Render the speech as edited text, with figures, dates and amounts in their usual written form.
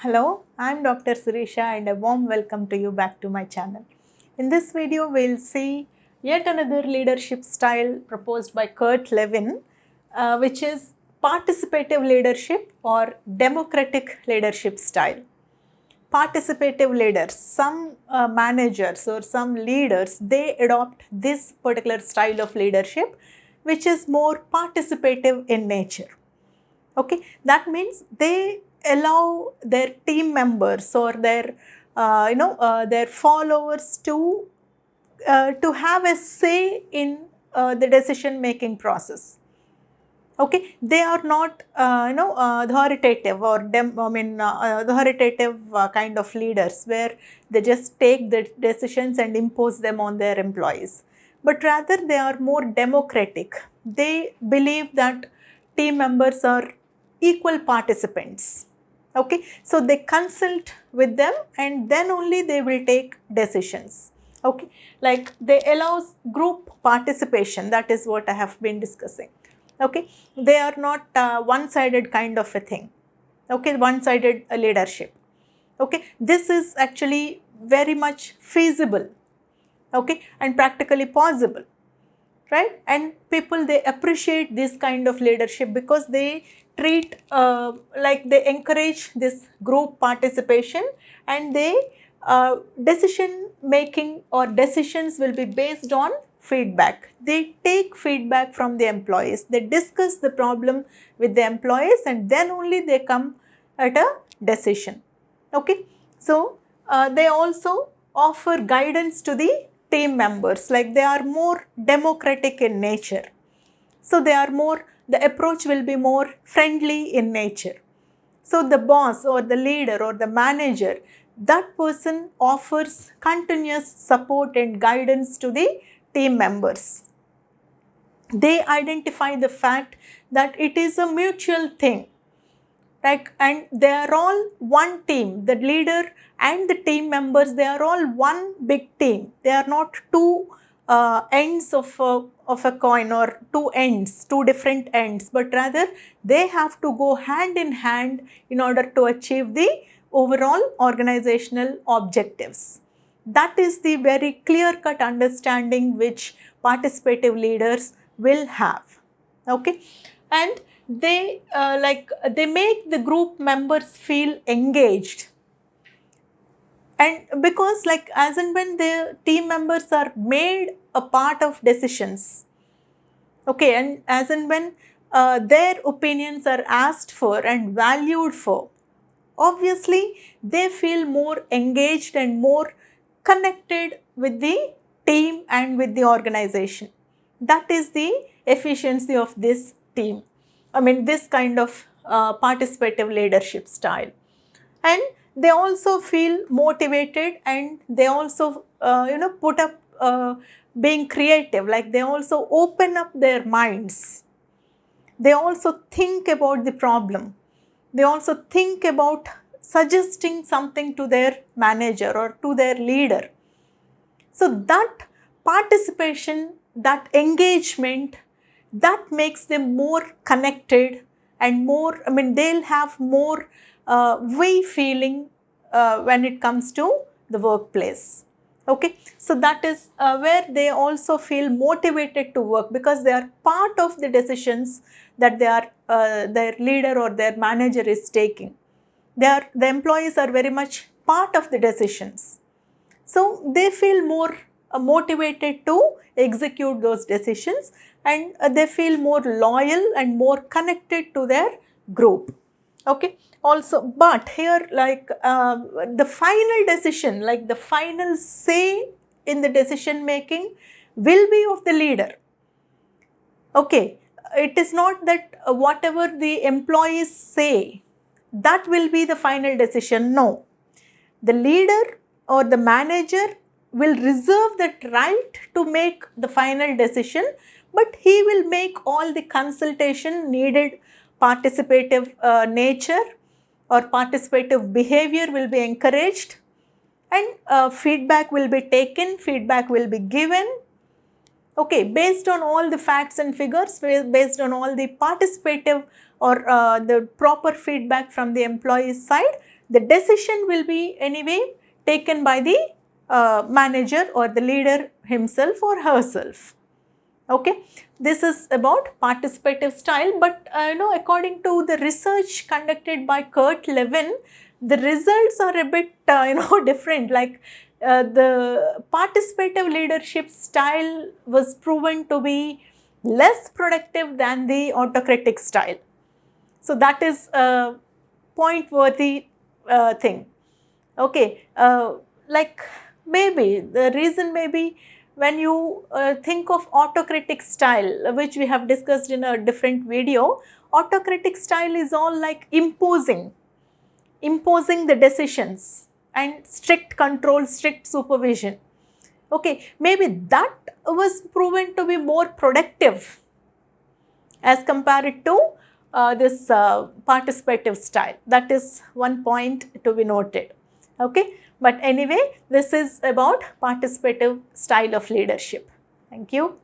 Hello, I'm Dr.Sirisha and a warm welcome to you back to my channel. In this video, we'll see yet another leadership style proposed by Kurt Lewin, which is participative leadership or democratic leadership style. Participative leaders, some managers or some leaders, they adopt this particular style of leadership, which is more participative in nature. Okay, that means they allow their team members or their their followers to have a say in the decision making process. Okay, they are not authoritative or authoritative kind of leaders where they just take the decisions and impose them on their employees, but rather they are more democratic. They believe that team members are equal participants. Okay, so they consult with them and then only they will take decisions. Okay, like they allows group participation. That is what I have been discussing. Okay, they are not one-sided kind of a thing. Okay, one-sided leadership. Okay, this is actually very much feasible. Okay, and practically possible, right? And people, they appreciate this kind of leadership because they treat like they encourage this group participation, and they decision making or decisions will be based on feedback. They take feedback from the employees, they discuss the problem with the employees, and then only they come at a decision. Okay, so they also offer guidance to the team members, like they are more democratic in nature. So they are more, the approach will be more friendly in nature. So the boss or the leader or the manager, that person offers continuous support and guidance to the team members. They identify the fact that it is a mutual thing, right? And they are all one team. The leader and the team members, they are all one big team. They are not two ends of a coin, or two different ends, but rather they have to go hand in hand in order to achieve the overall organizational objectives. That is the very clear-cut understanding which participative leaders will have. Okay, and they they make the group members feel engaged, and because like as and when the team members are made a part of decisions, okay, and as and when their opinions are asked for and valued for, obviously they feel more engaged and more connected with the team and with the organization. That is the efficiency of this team. I mean, this kind of participative leadership style. And they also feel motivated, and they also put up being creative, like they also open up their minds. They also think about the problem. They also think about suggesting something to their manager or to their leader. So that participation, that engagement, that makes them more connected and more, I mean, they'll have more we feeling when it comes to the workplace. Okay, so that is where they also feel motivated to work, because they are part of the decisions that they are their leader or their manager is taking. The employees are very much part of the decisions. So they feel more motivated to execute those decisions, and they feel more loyal and more connected to their group. Okay, also, but here like the final decision, like the final say in the decision making will be of the leader. Okay, it is not that whatever the employees say, that will be the final decision. No, the leader or the manager will reserve that right to make the final decision, but he will make all the consultation needed. Participative nature or participative behavior will be encouraged, and feedback will be taken, feedback will be given. Okay, based on all the facts and figures, based on all the participative or the proper feedback from the employee's side, the decision will be anyway taken by the manager or the leader himself or herself. Okay, this is about participative style, but according to the research conducted by Kurt Lewin, the results are a bit different. Like the participative leadership style was proven to be less productive than the autocratic style. So that is a point worthy thing. Okay, like maybe the reason may be when you think of autocratic style, which we have discussed in a different video, autocratic style is all like imposing the decisions and strict control, strict supervision. Okay, maybe that was proven to be more productive as compared to this participative style. That is one point to be noted. Okay, but anyway, this is about participative style of leadership. Thank you.